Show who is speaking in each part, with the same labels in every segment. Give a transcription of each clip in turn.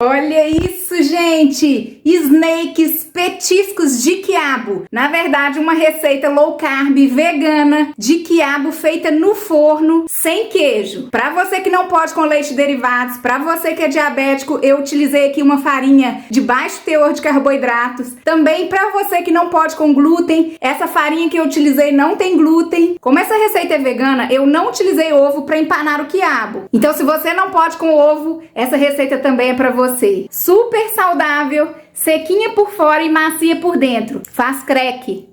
Speaker 1: Olha isso, gente! Snakes, petiscos de quiabo. Na verdade, uma receita low carb vegana de quiabo feita no forno, sem queijo. Para você que não pode com leite derivados, para você que é diabético, eu utilizei aqui uma farinha de baixo teor de carboidratos. Também para você que não pode com glúten, essa farinha que eu utilizei não tem glúten. Como essa receita é vegana, eu não utilizei ovo para empanar o quiabo. Então, se você não pode com ovo, essa receita também é para você. Super saudável, sequinha por fora e macia por dentro. Faz crack.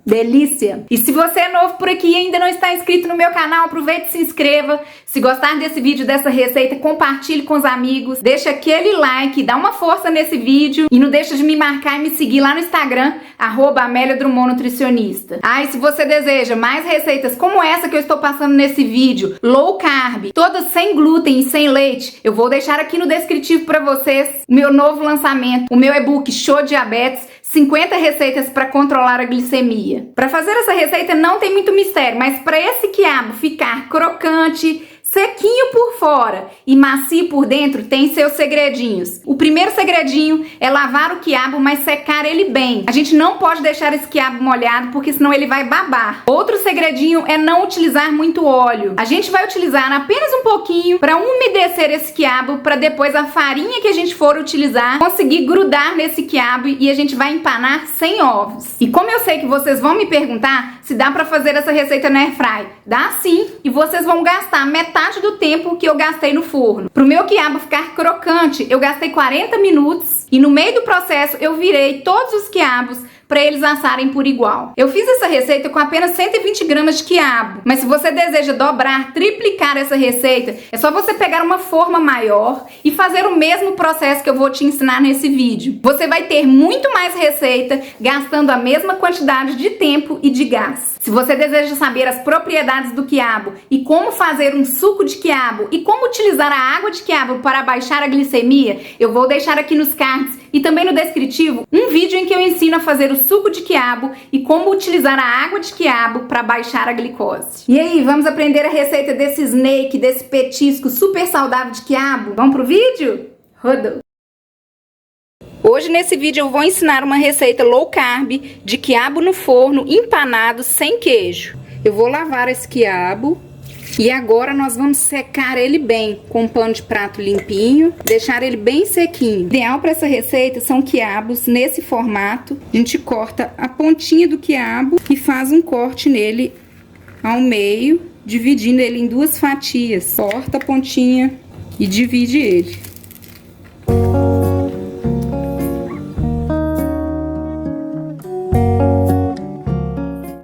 Speaker 1: Delícia! E se você é novo por aqui e ainda não está inscrito no meu canal, aproveite e se inscreva. Se gostar desse vídeo, dessa receita, compartilhe com os amigos. Deixa aquele like, dá uma força nesse vídeo. E não deixa de me marcar e me seguir lá no Instagram, @AmeliaDrummondNutricionista. E se você deseja mais receitas como essa que eu estou passando nesse vídeo, low carb, todas sem glúten e sem leite, eu vou deixar aqui no descritivo para vocês o meu novo lançamento, o meu e-book Show Diabetes, 50 receitas para controlar a glicemia. Para fazer essa receita não tem muito mistério, mas para esse quiabo ficar crocante, sequinho por fora e macio por dentro, tem seus segredinhos. O primeiro segredinho é lavar o quiabo, mas secar ele bem. A gente não pode deixar esse quiabo molhado, porque senão ele vai babar. Outro segredinho é não utilizar muito óleo. A gente vai utilizar apenas um pouquinho para umedecer esse quiabo, para depois a farinha que a gente for utilizar conseguir grudar nesse quiabo e a gente vai empanar sem ovos. E como eu sei que vocês vão me perguntar se dá para fazer essa receita na airfry, dá sim, e vocês vão gastar metade do tempo que eu gastei no forno. Pro meu quiabo ficar crocante, eu gastei 40 minutos e no meio do processo eu virei todos os quiabos para eles assarem por igual. Eu fiz essa receita com apenas 120 gramas de quiabo, mas se você deseja dobrar, triplicar essa receita, é só você pegar uma forma maior e fazer o mesmo processo que eu vou te ensinar nesse vídeo. Você vai ter muito mais receita, gastando a mesma quantidade de tempo e de gás. Se você deseja saber as propriedades do quiabo e como fazer um suco de quiabo e como utilizar a água de quiabo para baixar a glicemia, eu vou deixar aqui nos cards e também no descritivo um vídeo em que eu ensino a fazer o suco de quiabo e como utilizar a água de quiabo para baixar a glicose. E aí, vamos aprender a receita desse snake, desse petisco super saudável de quiabo? Vamos pro vídeo? Rodou! Hoje nesse vídeo eu vou ensinar uma receita low carb de quiabo no forno empanado sem queijo. Eu vou lavar esse quiabo e agora nós vamos secar ele bem com um pano de prato limpinho, deixar ele bem sequinho. O ideal para essa receita são quiabos nesse formato. A gente corta a pontinha do quiabo e faz um corte nele ao meio, dividindo ele em duas fatias. Corta a pontinha e divide ele.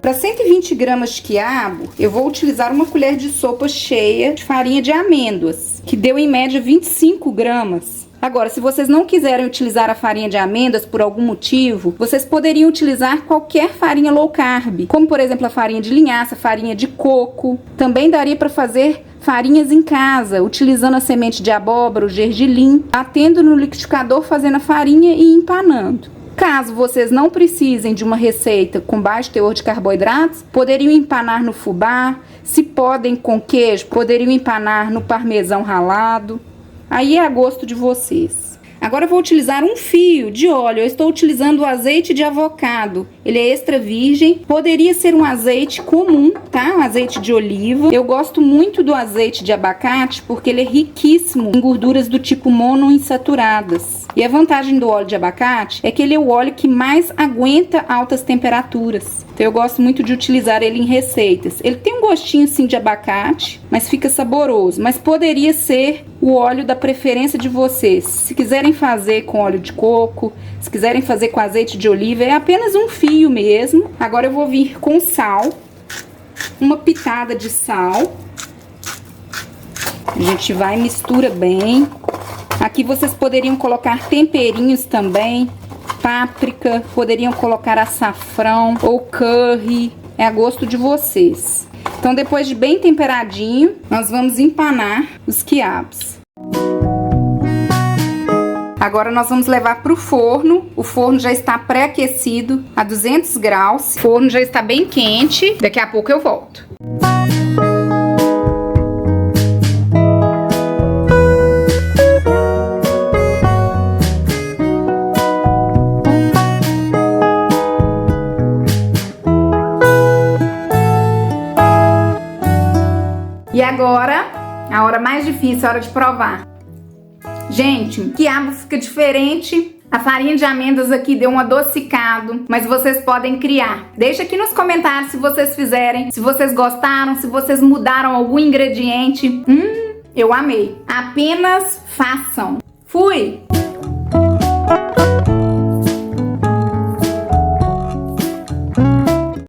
Speaker 1: Para 120 gramas de quiabo, eu vou utilizar uma colher de sopa cheia de farinha de amêndoas, que deu em média 25 gramas. Agora, se vocês não quiserem utilizar a farinha de amêndoas por algum motivo, vocês poderiam utilizar qualquer farinha low carb, como por exemplo a farinha de linhaça, farinha de coco. Também daria para fazer farinhas em casa, utilizando a semente de abóbora, o gergelim, batendo no liquidificador, fazendo a farinha e empanando. Caso vocês não precisem de uma receita com baixo teor de carboidratos, poderiam empanar no fubá. Se podem com queijo, poderiam empanar no parmesão ralado. Aí é a gosto de vocês. Agora eu vou utilizar um fio de óleo. Eu estou utilizando o azeite de avocado. Ele é extra virgem. Poderia ser um azeite comum, tá? Um azeite de oliva. Eu gosto muito do azeite de abacate porque ele é riquíssimo em gorduras do tipo monoinsaturadas. E a vantagem do óleo de abacate é que ele é o óleo que mais aguenta altas temperaturas. Então eu gosto muito de utilizar ele em receitas. Ele tem um gostinho sim de abacate, mas fica saboroso. Mas poderia ser o óleo da preferência de vocês. Se quiserem fazer com óleo de coco, se quiserem fazer com azeite de oliva, é apenas um fio mesmo. Agora eu vou vir com sal, uma pitada de sal. A gente vai e mistura bem. Aqui vocês poderiam colocar temperinhos também, páprica, poderiam colocar açafrão ou curry, é a gosto de vocês. Então depois de bem temperadinho, nós vamos empanar os quiabos. Agora nós vamos levar para o forno. O forno já está pré-aquecido a 200 graus. O forno já está bem quente. Daqui a pouco eu volto. agora, a hora mais difícil, a hora de provar. Gente, o quiabo fica diferente. A farinha de amêndoas aqui deu um adocicado, mas vocês podem criar. Deixa aqui nos comentários se vocês fizerem, se vocês gostaram, se vocês mudaram algum ingrediente. Eu amei. Apenas façam. Fui!